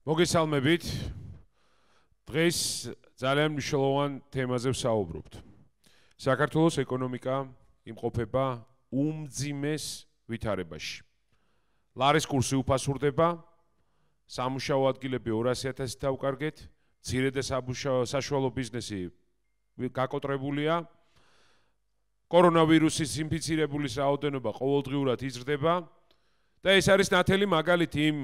მოგესალმებით. დღეს ძალიან მნიშვნელოვან თემაზე ვსაუბრობთ. საქართველოს ეკონომიკა იმყოფება უმძიმეს ვითარებაში. ლარის კურსი უფასურდება, სამუშაო ადგილები 200,000-ით დავკარგეთ, მცირე და საშუალო ბიზნესი გაკოტრებულია, კორონავირუსის ინფიცირებულის რაოდენობა ყოველდღიურად იზრდება და ეს არის ნათელი მაგალითი იმ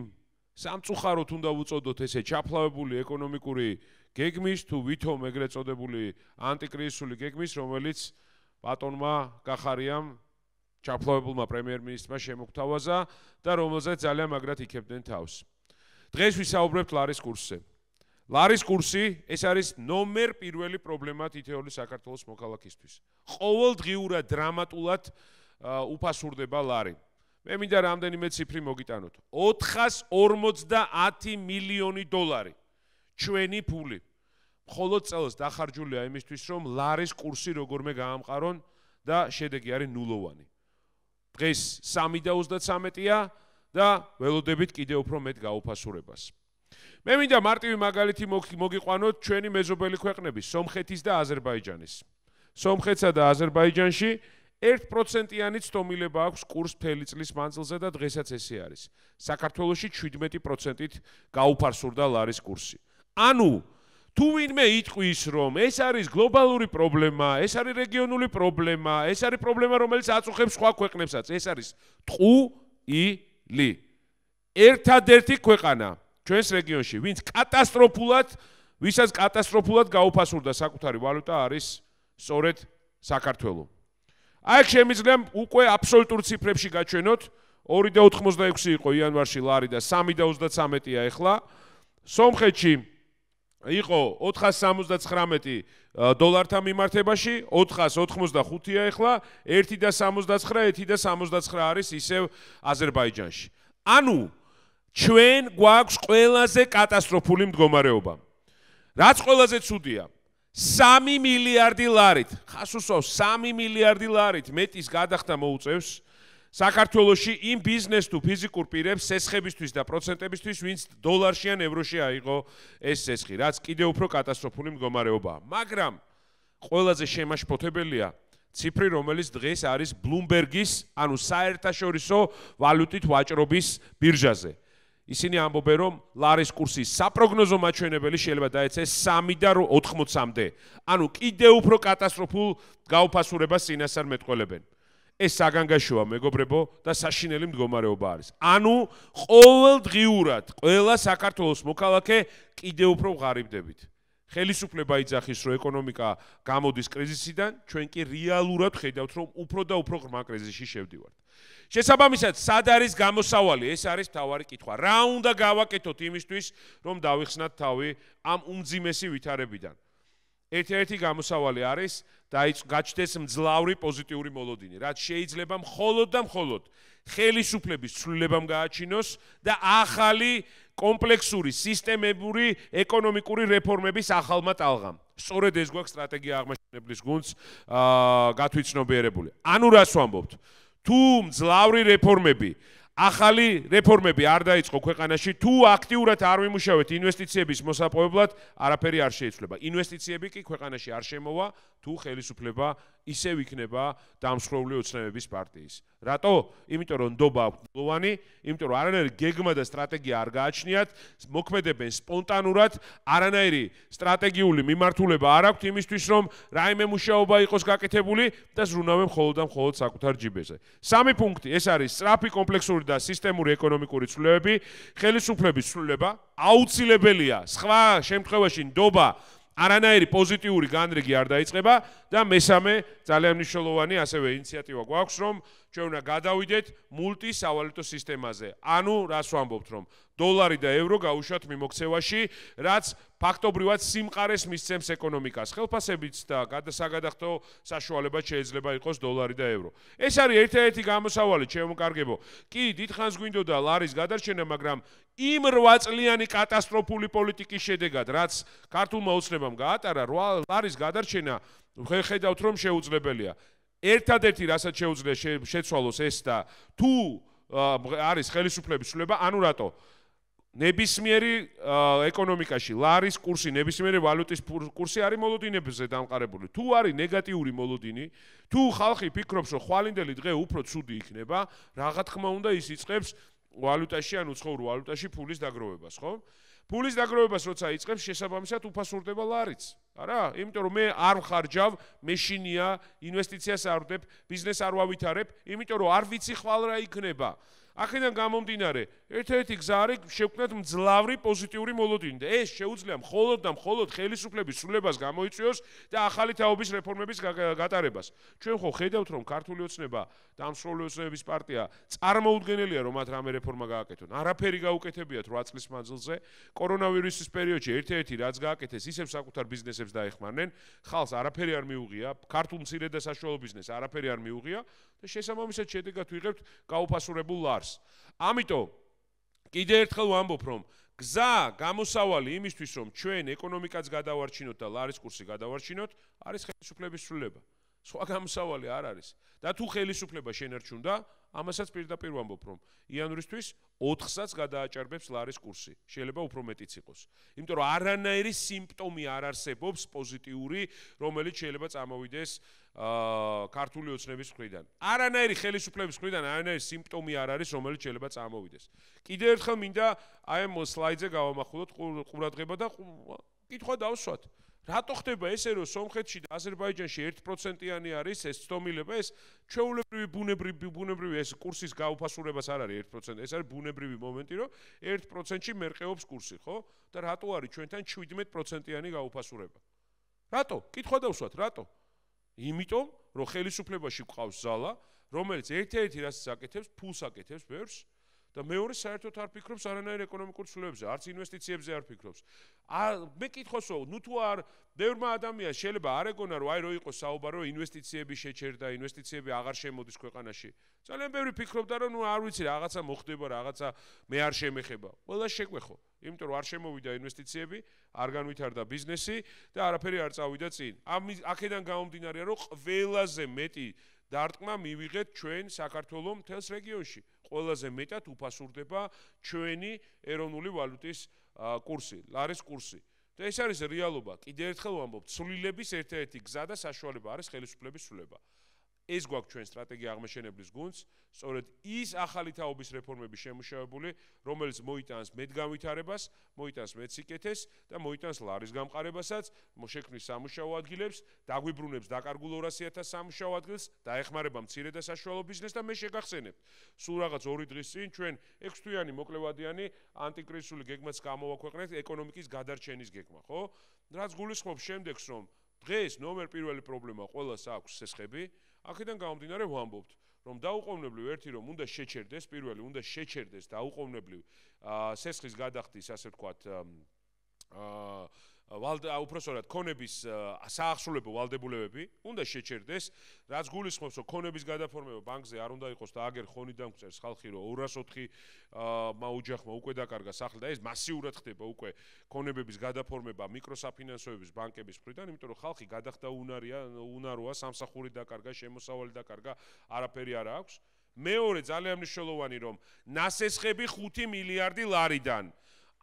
სამწუხაროდ უნდა ვუწოდოთ ესე ჩაფლავებული ეკონომიკური გეგმის თუ ვითომ ეგრეთ წოდებული ანტიკრიზისული გეგმის, რომელიც ბატონმა კახარიამ ჩაფლავებულმა პრემიერ-მინისტრმა შემოგთავაზა და რომელზეც ძალიან მაგრად იქებდნენ თავს. დღეს ვისაუბრებთ ლარის კურსზე. ლარის კურსი ეს არის ნომერ პირველი პრობლემა თითოეული საქართველოს მოქალაქისთვის. ყოველდღიურად დრამატულად უფასურდება ლარი. მე მინდა რამდენიმე ციფრი მოგიტანოთ. 450 მილიონი დოლარი ჩვენი ფული. მხოლოდ წელს დახარჯულია იმისთვის, რომ ლარის კურსი როგორმე გაამყარონ და შედეგი არის ნულოვანი. დღეს 3.33-ია და ველოდებით კიდევ უფრო მეტ გაუფასურებას. მე მინდა მარტივი მაგალითი მოგიყვანოთ ჩვენი მეზობელი ქვეყნების, სომხეთის და აზერბაიჯანის. სომხეთსა და აზერბაიჯანში 1%-იანი ცდომილება აქვს კურს მთელი წლის მანძილზე და დღესაც ესე არის. საქართველოში 17%-ით გაუფასურდა ლარის კურსი. ანუ თუ ვინმე იტყვის, რომ ეს არის გლობალური პრობლემა, ეს არის რეგიონული პრობლემა, ეს არის პრობლემა, რომელიც აწუხებს სხვა ქვეყნებსაც, ეს არის ტყუილი. ერთადერთი ქვეყანა ჩვენს რეგიონში, ვისაც კატასტროფულად გაუფასურდა საკუთარი ვალუტა არის სწორედ საქართველო. აი შემიძლია უკვე აბსოლუტურ ციფრებში გაჩვენოთ, 2.86 იყო იანვარში ლარი და 3.39-ია ახლა. სომხეთში იყო 479 დოლართან მიმართებაში, 485-ია ახლა, 1.79, 1.79 არის ისევ აზერბაიჯანში. ანუ ჩვენ გვაქვს ყველაზე კატასტროფული მდგომარეობა. რაც ყველაზე ცუდია, 3 მილიარდი ლარით, ხას უსვავს 3 მილიარდი ლარით მეტის გადახდა მოუწევს საქართველოში იმ ბიზნეს თუ ფიზიკურ პირებს სესხებისთვის და პროცენტებისთვის, ვინც დოლარში ან ევროში აიღო ეს სესხი, რაც კიდევ უფრო კატასტროფული მდგომარეობაა. მაგრამ ყველაზე შემაშფოთებელია ციფრი, რომელიც დღეს არის Bloomberg-ის, ანუ საერთაშორისო ვალუტით ვაჭრობის ბირჟაზე. ისინი ამბობენ, რომ ლარის კურსის საპროგნოზო მაჩვენებელი შეიძლება დაეცეს 3.80-მდე. ანუ კიდევ უფრო კატასტროფულ გაუფასურებას წინასწარ მეტყველებენ. ეს საგანგაშოა, მეგობრებო, და საშინელი მდგომარეობა არის. ანუ ყოველდღიურად ყველა საქართველოს მოქალაქე კიდევ უფრო ღარიბდებით. ხელისუფლება იძახის, რომ ეკონომიკა გამოდის კრიზისიდან, ჩვენ კი რეალურად ხედავთ, რომ უფრო და უფრო ღრმა კრიზისში შევდივართ. შესაბამისად, სად არის გამოსავალი? ეს არის მთავარი კითხვა. რა უნდა გავაკეთოთ იმისთვის, რომ დავიხსნათ თავი ამ უმძიმესი ვითარებიდან? ერთ-ერთი გამოსავალი არის გაჩნდეს მძლავრი პოზიტიური მოლოდინი, რაც შეიძლება მხოლოდ და მხოლოდ ხელისუფლების ცვლილებამ გააჩინოს და ახალი კომპლექსური სისტემური ეკონომიკური რეფორმების ახალმა ტალღამ. სწორედ ეს გვაქვს სტრატეგია აღმაშენებლის გუნდს გათვითცნობიერებული. ანუ რას ვამბობთ? თუ მძლავრი რეფორმები, ახალი რეფორმები არ დაიწყო ქვეყანაში, თუ აქტიურად არ ვიმუშავეთ ინვესტიციების მოსაპოვებლად, არაფერი არ შეიცვლება. ინვესტიციები კი ქვეყანაში არ შემოვა, თუ ხელისუფლება ისევ იქნება დამსხვრეული ოცნებების პარტიის. რატო? იმიტომ რომ ნდობა აქვს გლოვანი, იმიტომ რომ არანაირი გეგმა და სტრატეგია არ გააჩნიათ, მოქმედებენ სპონტანურად, არანაირი სტრატეგიული მიმართულება არ აქვთ იმისთვის, რომ რაიმე მუშაობა იყოს გაკეთებული და ზრუნავენ მხოლოდ და მხოლოდ საკუთარ ჯიბეზე. 3 პუნქტი, ეს არის სწრაფი კომპლექსური და სისტემური ეკონომიკური ცვლილებები, ხელისუფლების ცვლილება, აუცილებელია სხვა შემთხვევაში ნდობა არანაირი პოზიტიური განრიგი არ დაიწყება და მესამე ძალიან მნიშვნელოვანი ასევე ინიციატივა გვაქვს, რომ ჩვენ უნდა გადავიდეთ მულტისავალუტო სისტემაზე. ანუ რას ვამბობთ, რომ დოლარი და ევრო გაუშვათ მიმოქცევაში, რაც ფაქტობრივად სიმყარეს მისცემს ეკონომიკას. ხელფასებიც და საგადახდო საშუალებაც შეიძლება იყოს დოლარი და ევრო. ეს არის ერთ-ერთი გამოსავალი, ჩემო-კარგებო. კი, დიდხანს გვინდოდა ლარის გადარჩენა, მაგრამ იმ 8 წლიანი კატასტროფული პოლიტიკის შედეგად, რაც ქართულმა ოცნებამ გაატარა, ლარის გადარჩენა ხედავთ, რომ შეუძლებელია. ერთადერთი რასაც შეუძლია შეცვალოს ეს და თუ არის ხელისუფლების ცვლილება, ანუ რატო? ნებისმიერი ეკონომიკაში ლარის კურსი, ნებისმიერი ვალუტის კურსი არის მოლოდინებზე დამყარებული. თუ არის ნეგატიური მოლოდინი, თუ ხალხი ფიქრობს, რომ ხვალინდელი დღე უფრო ცუდი იქნება, რა თქმა უნდა ის იწყებს ვალუტაში ან უცხოურ ვალუტაში ფულის დაგროვებას, ხო? ფულის დაგროვებას როცა იწყებს, შესაბამისად უფასურდება ლარიც. არა? იმიტომ რომ მე არ ვხარჯავ, მეშინია, ინვესტიციას არ ვდებ, ბიზნეს არ ვავითარებ, იმიტომ რომ არ ვიცი ხვალ რა იქნება. აქედან გამომდინარე, ერთ-ერთი გზა არის შევქმნათ მძლავრი პოზიტიური მოლოდინი და ეს შეუძლია მხოლოდ და მხოლოდ ხელისუფლების სრულებას გამოიწვიოს და ახალი თაობის რეფორმების გატარებას. ჩვენ ხო ხედავთ, რომ ქართული ოცნება და ამსროლი ოცნების პარტია წარმოუდგენელია, რომ მათ რამე რეფორმა გააკეთონ. არაფერი გაუკეთებიათ 8 წლის მანძილზე. კორონავირუსის პერიოდში ერთ-ერთი რაც გააკეთეს, ისევ საკუთარ ბიზნესებს დაეხმარნენ. ხალხს არაფერი არ მიუღია, ქართულ მცირე და საშუალო ბიზნესს არაფერი არ მიუღია და შესაბამისად შედეგად ვიღებთ გაუფასურებულ ლარს. ამიტომ კიდე ერთხელ ვამბობ, რომ გზა გამოსავალი იმისთვის, რომ ჩვენ ეკონომიკაც გადავარჩინოთ და ლარის კურსი გადავარჩინოთ, არის ხელისუფლების სრულება. სხვა გამოსავალი არ არის. და თუ ხელისუფლება შენერჩუნდა, ამასაც პირდაპირ ვამბობ, რომ იანვრისთვის 4-საც გადააჭარბებს ლარის კურსი. შეიძლება უფრო მეტიც იყოს. იმიტომ რომ არანაირი სიმპტომი არ არსებობს პოზიტიური, რომელიც შეიძლება წამოვიდეს ქართული ოცნების მხრიდან. არანაირი ხელისუფლების მხრიდან არანაირი სიმპტომი არ არის, რომელიც შეიძლება წამოვიდეს. კიდევ ერთხელ მინდა აი ამ სლაიდზე გავამახვილოთ ყურადღება და კითხვა დავსვათ. რატო ხდება ესე, რომ სომხეთში და აზერბაიჯანში 1%-იანი არის ეს ცდომილება, ეს ჩვეულებრივი ბუნებრივი ეს კურსის გაუფასურებას არ არის 1%, ეს არის ბუნებრივი მომენტი, რომ 1%-ში მერყეობს კურსი, ხო? და რატო არის ჩვენთან 17%-იანი გაუფასურება? რატო? კითხვა დავსვათ, რატო? იმიტომ, რომ ხელისუფლებაში გვყავს ზალა, რომელიც ერთ-ერთი რასაც აკეთებს, ფულს აკეთებს ბევრს და მეორე საერთოდ არ ფიქრობს არანაირ ეკონომიკურ ცვლილებებზე, არც ინვესტიციებზე არ ფიქრობს. მე კითხავს, ნუ თუ არ ბევრმა ადამიანს შეიძლება არ ეგონა, რომ აი რო იყოს საუბარი, რომ ინვესტიციები შეჩერდა, ინვესტიციები აღარ შემოდის ქვეყანაში. ძალიან ბევრი ფიქრობდა, რომ ნუ არ ვიცი, რაღაცა მოხდება, რაღაცა მე არ შემეხება. ყველა შეგვეხო, იმიტომ რომ არ შემოვიდა ინვესტიციები, არ განვითარდა ბიზნესი და არაფერი არ წავიდა წინ. აქედან გამომდინარეა, რომ ყველაზე მეტი დარტყმა მივიღეთ ჩვენ საქართველოს მთელს რეგიონში. ყველაზე მეტად უფასურდება ჩვენი ეროვნული ვალუტის კურსი, ლარის კურსი. და ეს არის რეალობა. კიდევ ერთხელ ვამბობ, ცვლილების ერთ-ერთი გზა და საშუალება არის ხელისუფლების სრულება. ეს გვაქვს ჩვენ სტრატეგია აღმაშენებლის გუნდს, სწორედ ის ახალი თაობის რეფორმები შემუშავებული, რომელიც მოიტანს მეტგანვითარებას, მოიტანს მეციკეთეს და მოიტანს ლარის გამყარებასაც, შექმნის სამუშაო ადგილებს, დაგვიბრუნებს დაკარგულ 200,000 სამუშაო ადგილს, დაეხმარება მცირე და საშუალო ბიზნესს და მე შეგახსენებთ. სულ რაღაც 2 დღის წინ ჩვენ 6 თვიანი მოკლევადიანი ანტიკრიზისული გეგმაც გამოვაქვეყნეთ, ეკონომიკის გადარჩენის გეგმა, ხო? რაც გულისხმობს შემდეგს, რომ დღეს ნომერ პირველი პრობლემა ყველას აქვს სესხები. აქედან გამომდინარე ვამბობთ, რომ დაუყოვნებლივ ერთი რომ უნდა შეჩერდეს, პირველი უნდა შეჩერდეს დაუყოვნებლივ სესხის გადახდის, ასე ვთქვათ, უпроსორად ქონების საახსრულებო ვალდებულებები უნდა შეჩერდეს, რაც გულისხმობს, რომ ქონების გადაფორმება ბანკზე არ უნდა იყოს და აგერ ხონიდან გვწერს ხალხი, რომ 204 ოჯახმა უკვე დაკარგა სახლი და ეს მასიურად ხდება უკვე ქონებების გადაფორმება მიკროსაფინანსოების ბანკების მხრიდან, იმიტომ რომ ხალხი გადახდა უნაროა, სამსახური დაკარგა, შემოსავალი დაკარგა, არაფერი არ აქვს. მეორე ძალიან მნიშვნელოვანი, რომ ნასესხები 5 მილიარდი ლარიდან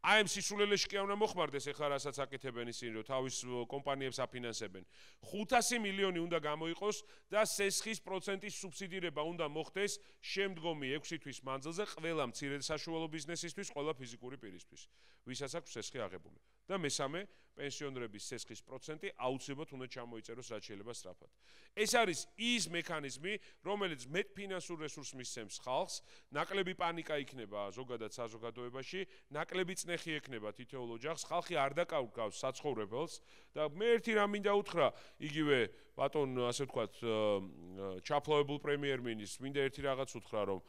აი ამ სისულელეში კი არ უნდა მოხმარდეს ეხლა რასაც აკეთებენ ისინი, რომ თავის კომპანიებს აფინანსებენ. 500 მილიონი უნდა გამოიყოს და სესხის პროცენტის სუბსიდირება უნდა მოხდეს შემდგომი 6 თვის მანძილზე ყველა მცირე და საშუალო ბიზნესისთვის, ყველა ფიზიკური პირისთვის, ვისაც აქვს სესხი აღებული. და მესამე, პენსიონერების სესხის პროცენტი აუცილებლად უნდა ჩამოიწეროს რაც შეიძლება სწრაფად. ეს არის ის მექანიზმი, რომელიც მეტ ფინანსურ რესურსს მისცემს ხალხს, ნაკლები პანიკა იქნება ზოგადად საზოგადოებაში, ნაკლები წნეხი ექნება თითოეულ ოჯახს, ხალხი არ დაკარგავს საცხოვრებელს და მე ერთი რამ მინდა უთხრა იგივე ბატონ, ასე ვთქვათ, ჩაფლავებულ პრემიერ-მინისტრს, მინდა ერთი რაღაც უთხრა, რომ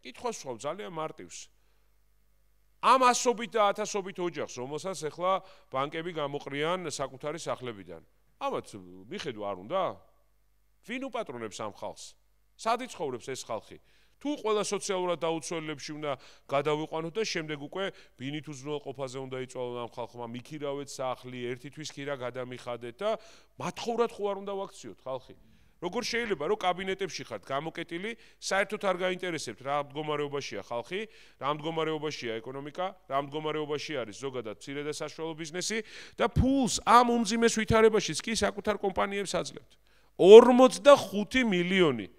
კითხვას ვსვამ ძალიან მარტივს. ამ ასობით და ათასობით ოჯახს, რომელსაც ახლა ბანკები გამოყრიან საკუთარი სახლებიდან. ამათ მიხედვა არ უნდა? ვინ უპატრონებს ამ ხალხს? სად იცხოვრებს ეს ხალხი? თუ ყველა სოციალურად დაუცველებში უნდა გადავიყვანოთ და შემდეგ უკვე ბინით უზრუნველყოფაზე უნდა იწვალონ ამ ხალხმა, მიქირავეთ სახლი, ერთი თვის ქირა გადამიხადეთ და მათხოვრად ხო არ უნდა ვაქციოთ ხალხი? როგორ შეიძლება რომ კაბინეტებში ხართ გამოკეტილი, საერთოდ არ გაინტერესებთ რა მდგომარეობაშია ხალხი, რა მდგომარეობაშია ეკონომიკა, რა მდგომარეობაში არის ზოგადად მცირე და საშუალო ბიზნესი და ფულს ამ უმძიმეს ვითარებაშიც კი საკუთარ კომპანიებს აძლევთ. 45 მილიონი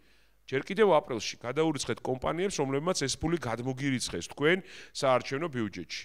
ჯერ კიდევ აპრილში გადაურიცხეთ კომპანიებს, რომლებმაც ეს ფული გადმოგირიცხეს თქვენ საარჩევნო ბიუჯეტში.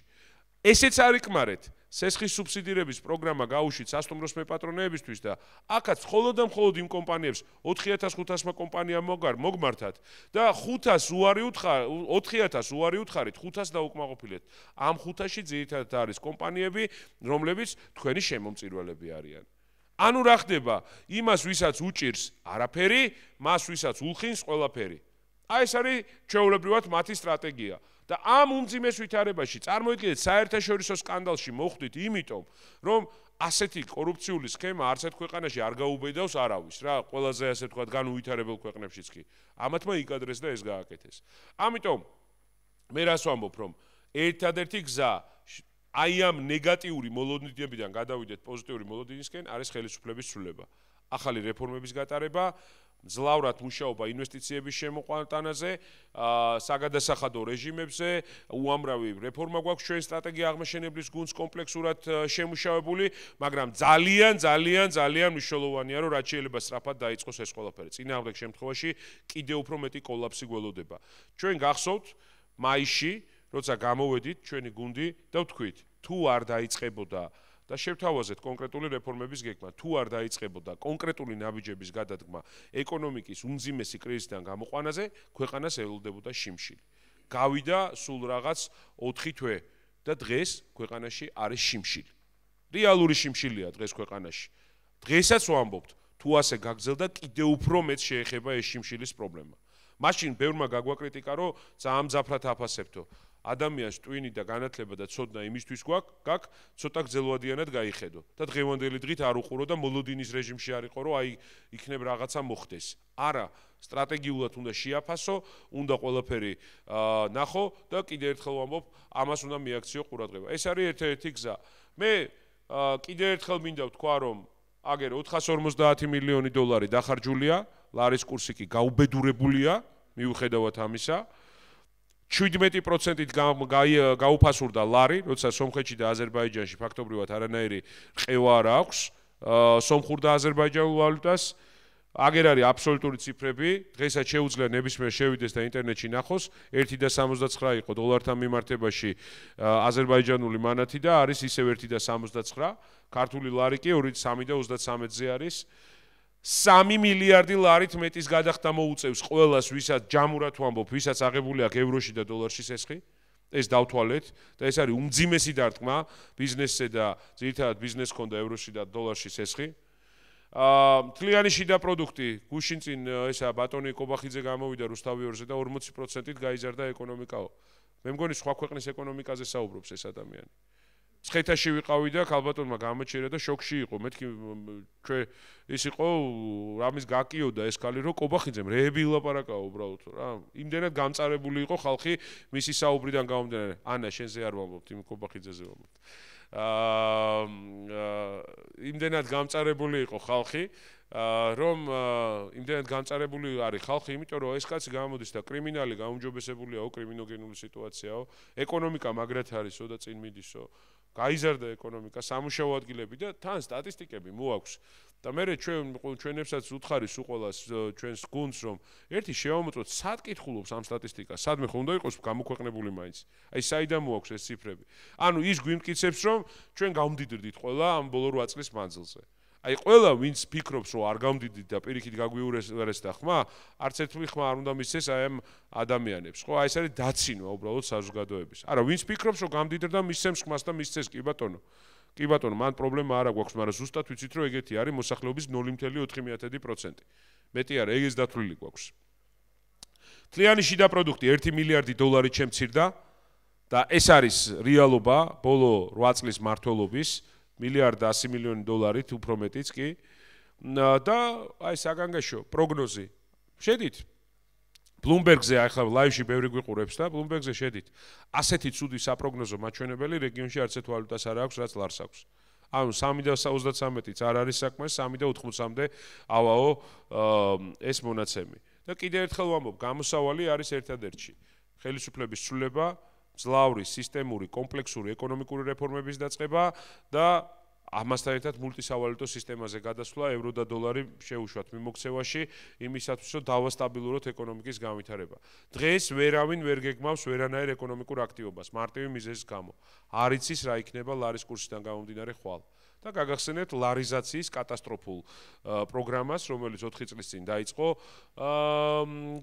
ესეც არ იკმარეთ. სესხის სუბსიდირების პროგრამა გაუშვით სასტუმროს მეპატრონეებისთვის და აქაც მხოლოდ და მხოლოდ იმ კომპანიებს 4500 კომპანიამ მოგმართათ და 400 უარი უთხარით 500 დაუკმაყოფილეთ. ამ 500-ში ძირითადად არის კომპანიები, რომლებიც თქვენი შემომწირველები არიან. ანუ რა ხდება? იმას, ვისაც უჭირს არაფერი, მას ვისაც ულხინს ყველაფერი. აი ეს არის ჩვეულებრივად მათი სტრატეგია. და ამ უმძიმეს ვითარებაში წარმოიდგინეთ საერთაშორისო სკანდალში მოხვდით იმიტომ, რომ ასეთი კორუფციული სქემა არც ერთ ქვეყანაში არ გაუბედავს არავის რა, ყველაზე ასე ვთქვათ განუვითარებელ ქვეყნებშიც კი. ამათმა იკადრეს და ეს გააკეთეს. ამიტომ მე რას ვამბობ, რომ ერთადერთი გზა აი ამ ნეგატიური მოლოდინებიდან გადავიდეთ პოზიტიური მოლოდინისკენ არის ხელისუფლების ცვლილება. ახალი რეფორმების გატარება, ძლავრად მუშაობა ინვესტიციების შემოყვანაზე, საგადასახადო რეჟიმებზე, უამრავი რეფორმა გვაქვს ჩვენ სტრატეგია აღმაშენებლის გუნდს კომპლექსურად შემუშავებული, მაგრამ ძალიან მნიშვნელოვანია, რომ რაც შეიძლება სწრაფად დაიწყოს ეს ყველაფერი. წინააღმდეგ შემთხვევაში კიდევ უფრო მეტი კოლაფსი გველოდება. ჩვენ გახსოვთ მაისში, როცა გამოვედით ჩვენი გუნდი და ვთქვით, თუ არ დაიწყებოდა და შევთავაზეთ კონკრეტული რეფორმების გეგმა, თუ არ დაიწყებოდა კონკრეტული ნაბიჯების გადადგმა ეკონომიკის უმძიმესი კრიზისიდან გამოყვანაზე, ქვეყანას ელოდებოდა შიმშილი. გავიდა სულ რაღაც 4 თვე და დღეს ქვეყანაში არის შიმშილი. რეალური შიმშილია დღეს ქვეყანაში. დღესაც ვამბობთ, თუ ასე გაგრძელდა, კიდევ უფრო მეტ შეეხება ეს შიმშილის პრობლემა. მაშინ ბევრმა გაგვაკრიტიკა, რომ ძალიან მძაფრად აფასებთო. ადამიანს ტვინი და განათლება და ცოდნა იმისთვის გაქვს, ცოტა გრძელვადიანად გაიხედო და დღევანდელი დღით არ უყურო და მოლოდინის რეჟიმში არ იყო, რომ აი იქნებ რაღაცა მოხდეს. არა, სტრატეგიულად უნდა შეაფასო, უნდა ყველაფერი ნახო და კიდევ ერთხელ ვამბობ, ამას უნდა მიაქციო ყურადღება. ეს არის ერთ-ერთი გზა. მე კიდევ ერთხელ მინდა ვთქვა, რომ აგერ 450 მილიონი დოლარი დახარჯულია, ლარის კურსი კი გაუბედურებულია, მიუხედავად ამისა. 17%-ით გაუფასურდა ლარი, როცა სომხეთში და აზერბაიჯანში ფაქტობრივად არანაირი ყევა არ აქვს, სომხურ და აზერბაიჯანულ ვალუტას. აგერ არის აბსოლუტური ციფრები, დღესაც შეუძლია ნებისმიერ შევიდეს და ინტერნეტში ნახოს, 1.79 იყო დოლართან მიმართებაში აზერბაიჯანული მანათი და არის ისევ 1.79, ქართული ლარი კი 2.3-ზე არის. 3 მილიარდი ლარით მეტის გადახდა მოუწევს ყველას, ვისაც ჯამურად ვამბობ, ვისაც აღებული აქვს ევროში და დოლარში სესხი. ეს დავთვალეთ და ეს არის უმძიმესი დარტყმა ბიზნესზე და ძირითადად ბიზნესს ჰქონდა ევროში და დოლარში სესხი. მთლიანი შიდა პროდუქტი გუშინ წინ ესა ბატონი კობახიძე გამოვიდა რუსთავიორზე და 40%-ით გაიზარდა ეკონომიკაო. მე მგონი სხვა ქვეყნის ეკონომიკაზე საუბრობს ეს ადამიანი. ცხეთაში ვიყავი და ქალბატონმა გამოჩერა და შოკში იყო. მეთქი ჩვენ ის იყო რამის გაკიოდა ეს ქალი, რომ კობახიძემ რეები ილაპარაკაო უბრალოდ რა. იმდენად გამწარებული იყო ხალხი მისი საუბრიდან გამომდინარე. ანა შენზე არ ვამბობთ, იმ კობახიძეზე ვამბობთ. იმდენად გამწარებული იყო ხალხი, რომ იმდენად გამწარებული არის ხალხი, იმიტომ რომ ეს კაცი გამოდის და კრიმინალი გაუმჯობესებულია, კრიმინოგენული სიტუაციაო, ეკონომიკა მაგრად არისო და წინ მიდისო. გაიზარდა ეკონომიკა, სამუშაო ადგილები და თან სტატისტიკები მოაქვს. და მე ჩვენებსაც უთხარის უყოლას ჩვენს გუნდს, რომ ერთი შევამოწმოთ, სად კითხულობს ამ სტატისტიკას, სადმე ხომ უნდა იყოს გამოქვეყნებული მაინც. აი საიდან მოაქვს ეს ციფრები. ანუ ის გვიმტკიცებს, რომ ჩვენ გავმდიდრდით ყველა ამ ბოლო 8 წლის მანძილზე. აი ყველა ვინც ფიქრობს, რომ არ გამდიდით და პირიქით გაგვიურეს და ხმა, არც ერთი ხმა არ უნდა მისცეს აი ამ ადამიანებს, ხო? აი ეს არის დაცინვა უბრალოდ საზოგადოების. არა, ვინც ფიქრობს, რომ გამდიდრდა მისცემს ხმას და მისცეს, კი ბატონო. კი ბატონო, მან პრობლემა არ აქვს, მაგრამ ზუსტად ვიცით, რომ ეგეთი არის მოსახლეობის 0.4%. მეტი არა, ეგეც დათვლილი გვაქვს. მთლიანი შიდა პროდუქტი 1 მილიარდი დოლარით შემცირდა და ეს არის რეალობა ბოლო 8 წლის მმართველობის. 1.1 მილიარდი დოლარით უფრო მეტიც კი და აი საგანგაშო პროგნოზი შედით ბლუმბერგზე ახლა ლაივში ბევრი გვიყურებს და ბლუმბერგზე შედით ასეთი ცუდი საპროგნოზო მაჩვენებელი რეგიონში არც ერთ ვალუტას არ აქვს რაც ლარს აქვს ანუ 3.33-იც არ არის საკმარისი, 3.80-მდე ავაო ეს მონაცემი. და კიდევ ერთხელ ვამბობ, გამოსავალი არის ერთადერთი. ხელისუფლების ცვლილება, მძლავრი, სისტემური, კომპლექსური ეკონომიკური რეფორმების დაწყება და ამასთან ერთად მულტისავალუტო სისტემაზე გადასვლა, ევრო და დოლარი შეუშვათ მიმოქცევაში, იმისათვის, რომ დავასტაბილუროთ ეკონომიკის განვითარება. დღეს ვერავინ ვერ გეგმავს ვერანაირ ეკონომიკურ აქტივობას, მარტივი მიზეზის გამო. არ იცის რა იქნება ლარის კურსიდან გამომდინარე ხვალ. და გაგახსენებთ ლარიზაციის კატასტროფულ პროგრამას, რომელიც 4 წლის წინ დაიწყო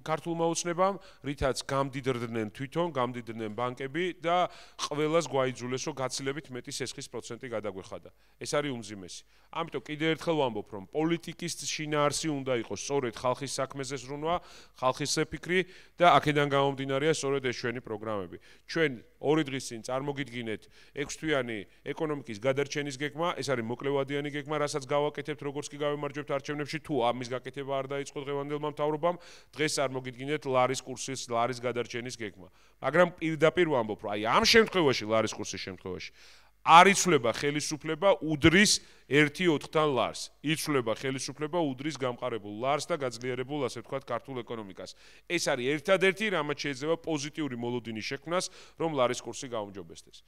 ქართულმა ოცნებამ, რითაც გამდიდრდნენ თვითონ, გამდიდრდნენ ბანკები და ყველას გვაიძულეს, რომ გაცილებით მეტი სესხის პროცენტი გადაგვეხადა. ეს არის უმძიმესი. ამიტომ კიდევ ერთხელ ვამბობ, რომ პოლიტიკის შინაარსი უნდა იყოს სწორედ ხალხის საქმეზე ზრუნვა, ხალხის ფიქრი და აქედან გამომდინარეა სწორედ ეს ჩვენი პროგრამები. ჩვენ 2 დღის წინ წარმოგიდგინეთ 6 თვიანი ეკონომიკის გადარჩენის გეგმა, ეს არის მოკლევადიანი გეგმა, რასაც გავაკეთებთ, როგორც კი გავემარჯვებთ არჩევნებში, თუ ამის გაკეთება არ დაიწყო დღევანდელმა მთავრობამ, დღეს წარმოგიდგინეთ ლარის კურსის, ლარის გადარჩენის გეგმა. მაგრამ პირდაპირ ვამბობ, რომ აი ამ შემთხვევაში, ლარის კურსის შემთხვევაში, არ იცვლება ხელისუფლება უდრის 1.4-თან ლარს. იცვლება ხელისუფლება უდრის გამყარებულ ლარს და გაძლიერებულ, ასე ვთქვათ, ქართულ ეკონომიკას. ეს არის ერთადერთი, რამაც შეიძლება პოზიტიური მოლოდინი შექმნას, რომ ლარის კურსი გაუმჯობესდეს.